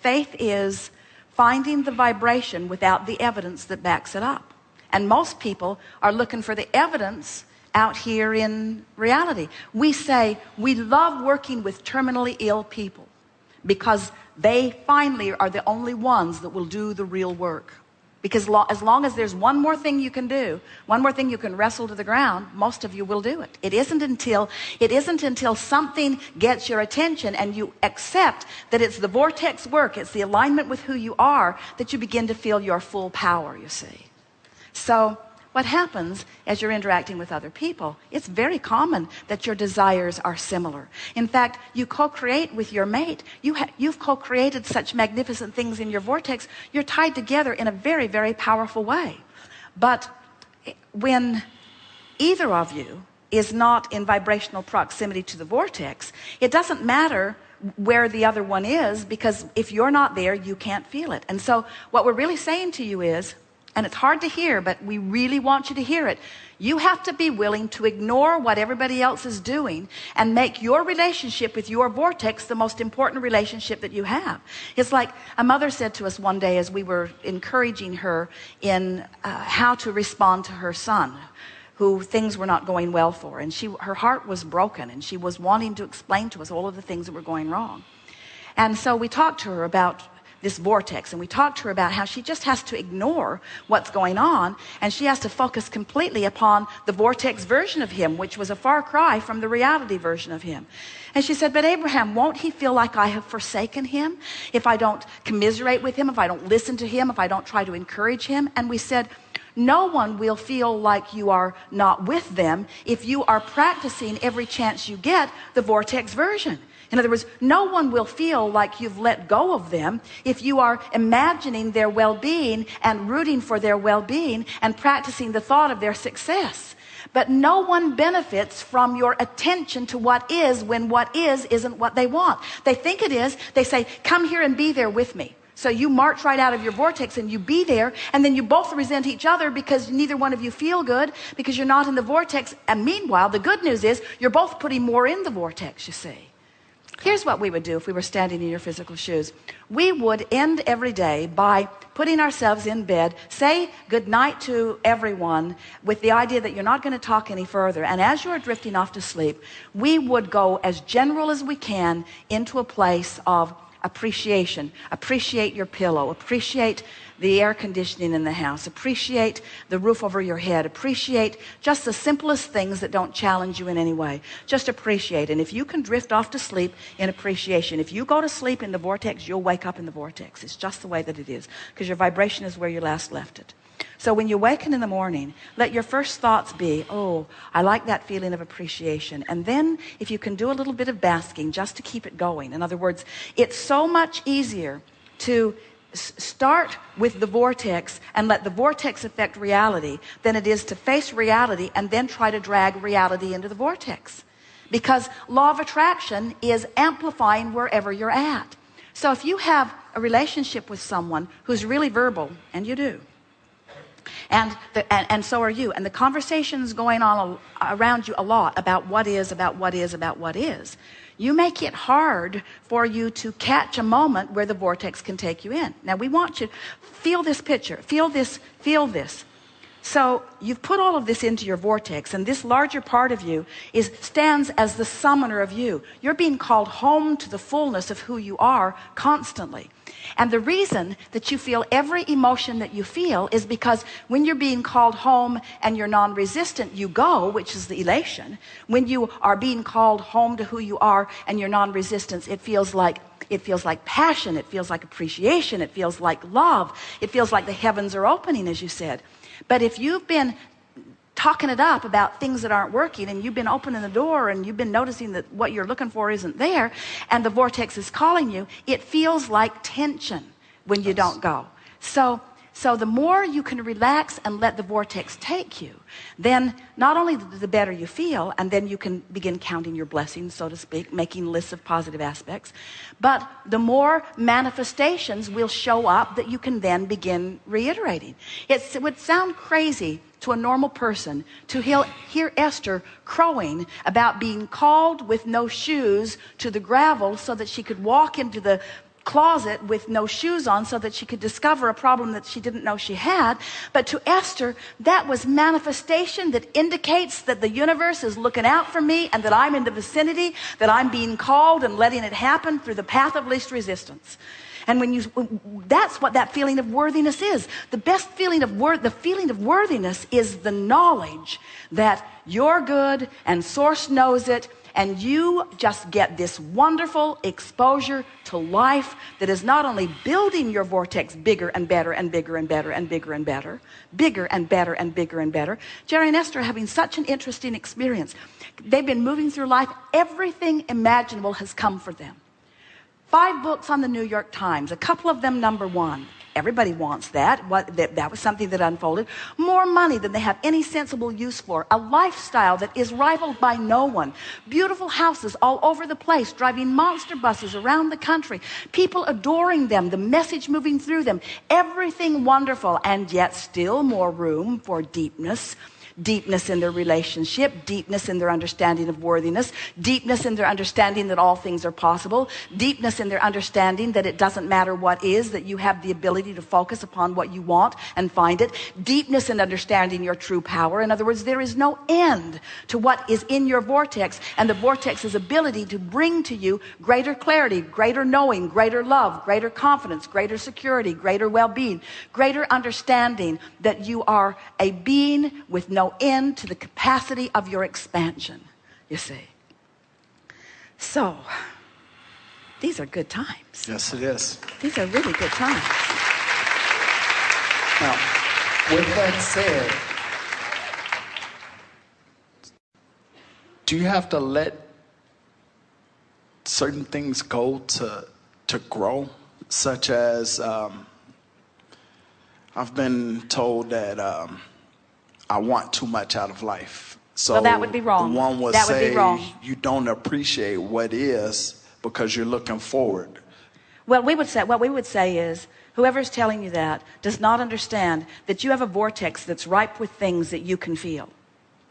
Faith is finding the vibration without the evidence that backs it up. And most people are looking for the evidence out here in reality. We say we love working with terminally ill people because they finally are the only ones that will do the real work. Because as long as there's one more thing you can do, one more thing you can wrestle to the ground, most of you will do it. It isn't until something gets your attention and you accept that it's the vortex work, it's the alignment with who you are, that you begin to feel your full power, you see. So what happens as you're interacting with other people, it's very common that your desires are similar. In fact, you co-create with your mate. You've co-created such magnificent things in your vortex. You're tied together in a very, very powerful way. But when either of you is not in vibrational proximity to the vortex, it doesn't matter where the other one is, because if you're not there, you can't feel it. And so what we're really saying to you is, and it's hard to hear, but we really want you to hear it. You have to be willing to ignore what everybody else is doing and make your relationship with your vortex the most important relationship that you have. It's like a mother said to us one day as we were encouraging her in how to respond to her son, who things were not going well for. And her heart was broken, and she was wanting to explain to us all of the things that were going wrong. And so we talked to her about this vortex, and we talked to her about how she just has to ignore what's going on, and she has to focus completely upon the vortex version of him, which was a far cry from the reality version of him. And she said, but Abraham, won't he feel like I have forsaken him if I don't commiserate with him, if I don't listen to him, if I don't try to encourage him? And we said, no one will feel like you are not with them if you are practicing every chance you get the vortex version. In other words, no one will feel like you've let go of them if you are imagining their well-being and rooting for their well-being and practicing the thought of their success. But no one benefits from your attention to what is when what is isn't what they want. They think it is. They say, come here and be there with me. So you march right out of your vortex and you be there, and then you both resent each other because neither one of you feel good because you're not in the vortex. And meanwhile, the good news is you're both putting more in the vortex, you see. Here's what we would do if we were standing in your physical shoes. We would end every day by putting ourselves in bed, say good night to everyone with the idea that you're not going to talk any further. And as you're drifting off to sleep, we would go as general as we can into a place of appreciation. Appreciate your pillow. Appreciate the air conditioning in the house. Appreciate the roof over your head. Appreciate just the simplest things that don't challenge you in any way. Just appreciate. And if you can drift off to sleep in appreciation, if you go to sleep in the vortex, you'll wake up in the vortex. It's just the way that it is, because your vibration is where you last left it. So when you waken in the morning, let your first thoughts be, oh, I like that feeling of appreciation. And then if you can do a little bit of basking just to keep it going. In other words, it's so much easier to start with the vortex and let the vortex affect reality than it is to face reality and then try to drag reality into the vortex. Because law of attraction is amplifying wherever you're at. So if you have a relationship with someone who's really verbal, and you do, and so are you, and the conversation's going on around you a lot about what is, you make it hard for you to catch a moment where the vortex can take you in. Now we want you to feel this picture, feel this. So you've put all of this into your vortex, and this larger part of you stands as the summoner of you. You're being called home to the fullness of who you are constantly. And the reason that you feel every emotion that you feel is because when you're being called home and you're non-resistant, you go, which is the elation. When you are being called home to who you are and you're non-resistance, it feels like passion, it feels like appreciation, it feels like love, it feels like the heavens are opening, as you said. But if you've been talking it up about things that aren't working, and you've been opening the door and you've been noticing that what you're looking for isn't there, and the vortex is calling you, it feels like tension when you don't go. So the more you can relax and let the vortex take you, then not only the better you feel, and then you can begin counting your blessings, so to speak, making lists of positive aspects, but the more manifestations will show up that you can then begin reiterating. It would sound crazy to a normal person to hear Esther crowing about being called with no shoes to the gravel so that she could walk into the closet with no shoes on so that she could discover a problem that she didn't know she had. But to Esther, that was manifestation that indicates that the universe is looking out for me and that I'm in the vicinity, that I'm being called and letting it happen through the path of least resistance. And that's what that feeling of worthiness is. The best feeling of the feeling of worthiness is the knowledge that you're good and Source knows it, and you just get this wonderful exposure to life that is not only building your vortex bigger and better and bigger and better and bigger and better, bigger and better and bigger and better. Jerry and Esther are having such an interesting experience. They've been moving through life. Everything imaginable has come for them. 5 books on the New York Times, a couple of them #1. Everybody wants that. That was something that unfolded. More money than they have any sensible use for. A lifestyle that is rivaled by no one. Beautiful houses all over the place, driving monster buses around the country. People adoring them, the message moving through them. Everything wonderful, and yet still more room for deepness. Deepness in their relationship, deepness in their understanding of worthiness, deepness in their understanding that all things are possible, deepness in their understanding that it doesn't matter what is, that you have the ability to focus upon what you want and find it, deepness in understanding your true power. In other words, there is no end to what is in your vortex, and the vortex's ability to bring to you greater clarity, greater knowing, greater love, greater confidence, greater security, greater well-being, greater understanding that you are a being with no end to the capacity of your expansion, you see. So, these are good times. Yes, it is. These are really good times. Now, with that said, do you have to let certain things go to grow? Such as, I've been told that I want too much out of life. So well, that would be wrong. One would that say would be wrong. You don't appreciate what is because you're looking forward. Well, what we would say is, whoever's telling you that does not understand that you have a vortex that's ripe with things that you can feel.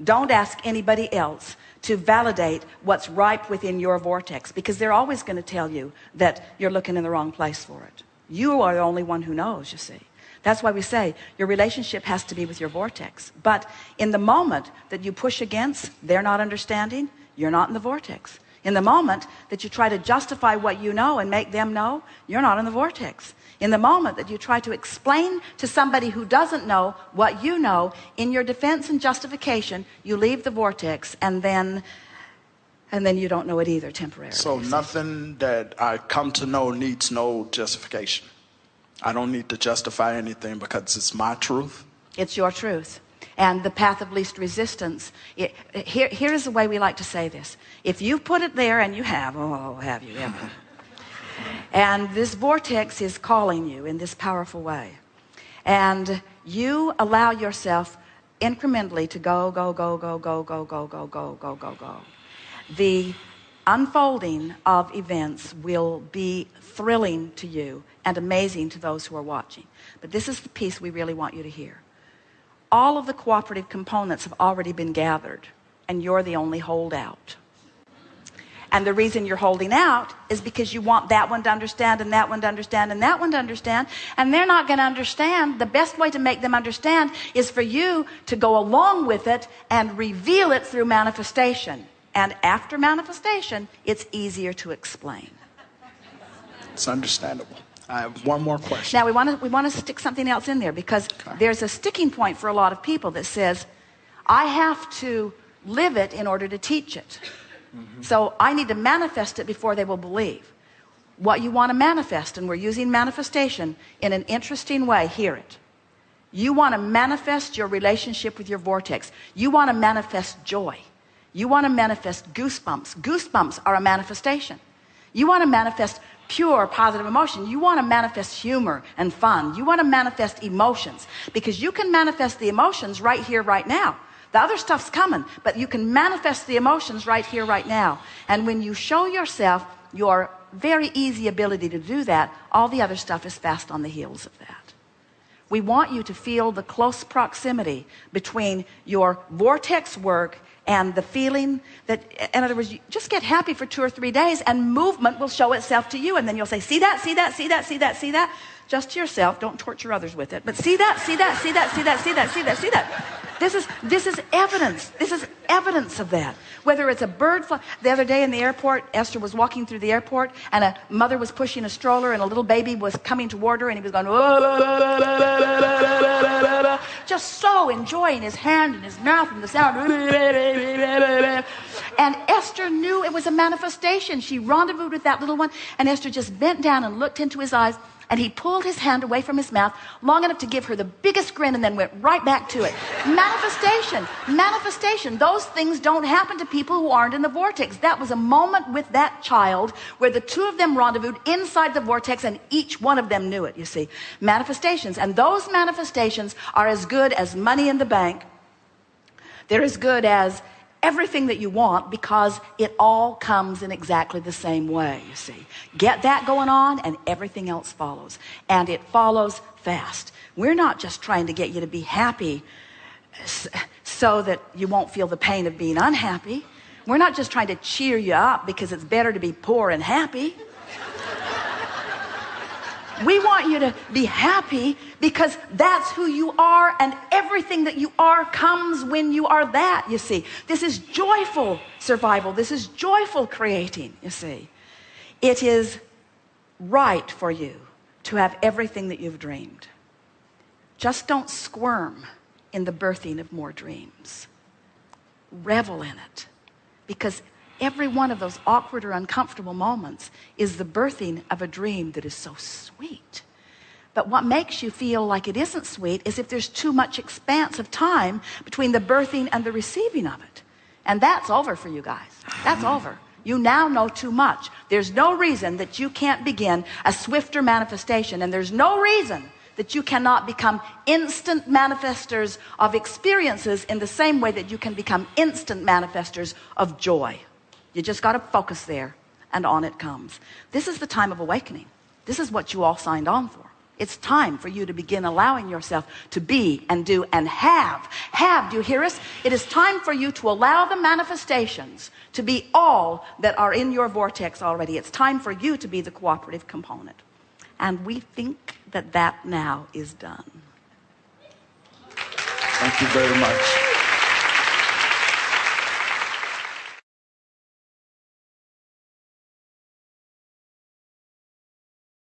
Don't ask anybody else to validate what's ripe within your vortex, because they're always going to tell you that you're looking in the wrong place for it. You are the only one who knows, you see. That's why we say your relationship has to be with your vortex. But in the moment that you push against, they're not understanding, you're not in the vortex. In the moment that you try to justify what you know and make them know, you're not in the vortex. In the moment that you try to explain to somebody who doesn't know what you know, in your defense and justification, you leave the vortex, and then you don't know it either temporarily. So nothing that I come to know needs no justification. I don't need to justify anything because it's my truth. It's your truth. And the path of least resistance. Here's the way we like to say this. If you put it there, and you have, oh, have you ever? And this vortex is calling you in this powerful way. And you allow yourself incrementally to go, go, go, go, go, go, go, go, go, go, go, go. The unfolding of events will be thrilling to you and amazing to those who are watching. But this is the piece we really want you to hear. All of the cooperative components have already been gathered, and you're the only holdout. And the reason you're holding out is because you want that one to understand, and that one to understand, and that one to understand, and they're not going to understand. The best way to make them understand is for you to go along with it and reveal it through manifestation. And after manifestation, it's easier to explain. It's understandable. I have one more question. Now, we want to stick something else in there, because there's a sticking point for a lot of people that says, I have to live it in order to teach it. Mm-hmm. So I need to manifest it before they will believe. What you want to manifest, and we're using manifestation in an interesting way, hear it. You want to manifest your relationship with your vortex. You want to manifest joy. You want to manifest goosebumps. Goosebumps are a manifestation. You want to manifest pure positive emotion. You want to manifest humor and fun. You want to manifest emotions, because you can manifest the emotions right here, right now. The other stuff's coming, but you can manifest the emotions right here, right now. And when you show yourself your very easy ability to do that, all the other stuff is fast on the heels of that. We want you to feel the close proximity between your vortex work And the feeling that, in other words, you just get happy for 2 or 3 days and movement will show itself to you. And then you'll say, see that, see that, see that, see that, see that. Just to yourself, don't torture others with it. But see that, see that, see that, see that, see that, see that, see that. This is evidence. This is evidence of that. Whether it's a bird fly. The other day in the airport, Esther was walking through the airport and a mother was pushing a stroller and a little baby was coming toward her and he was going, just so enjoying his hand and his mouth and the sound. And Esther knew it was a manifestation. She rendezvoused with that little one, and Esther just bent down and looked into his eyes, and he pulled his hand away from his mouth long enough to give her the biggest grin and then went right back to it. Manifestation. Manifestation. Those things don't happen to people who aren't in the vortex. That was a moment with that child where the two of them rendezvoused inside the vortex, and each one of them knew it, you see. Manifestations. And those manifestations are as good as money in the bank. They're as good as everything that you want, because it all comes in exactly the same way, you see. Get that going on and everything else follows. And it follows fast. We're not just trying to get you to be happy so that you won't feel the pain of being unhappy. We're not just trying to cheer you up because it's better to be poor and happy. We want you to be happy because that's who you are, and everything that you are comes when you are that, you see. This is joyful survival. This is joyful creating, you see. It is right for you to have everything that you've dreamed. Just don't squirm in the birthing of more dreams. Revel in it, because every one of those awkward or uncomfortable moments is the birthing of a dream that is so sweet. But what makes you feel like it isn't sweet is if there's too much expanse of time between the birthing and the receiving of it. And that's over for you guys. That's over. You now know too much. There's no reason that you can't begin a swifter manifestation, and there's no reason that you cannot become instant manifestors of experiences in the same way that you can become instant manifestors of joy. You just got to focus there, and on it comes. This is the time of awakening. This is what you all signed on for. It's time for you to begin allowing yourself to be and do and have. Have, do you hear us? It is time for you to allow the manifestations to be all that are in your vortex already. It's time for you to be the cooperative component. And we think that that now is done. Thank you very much.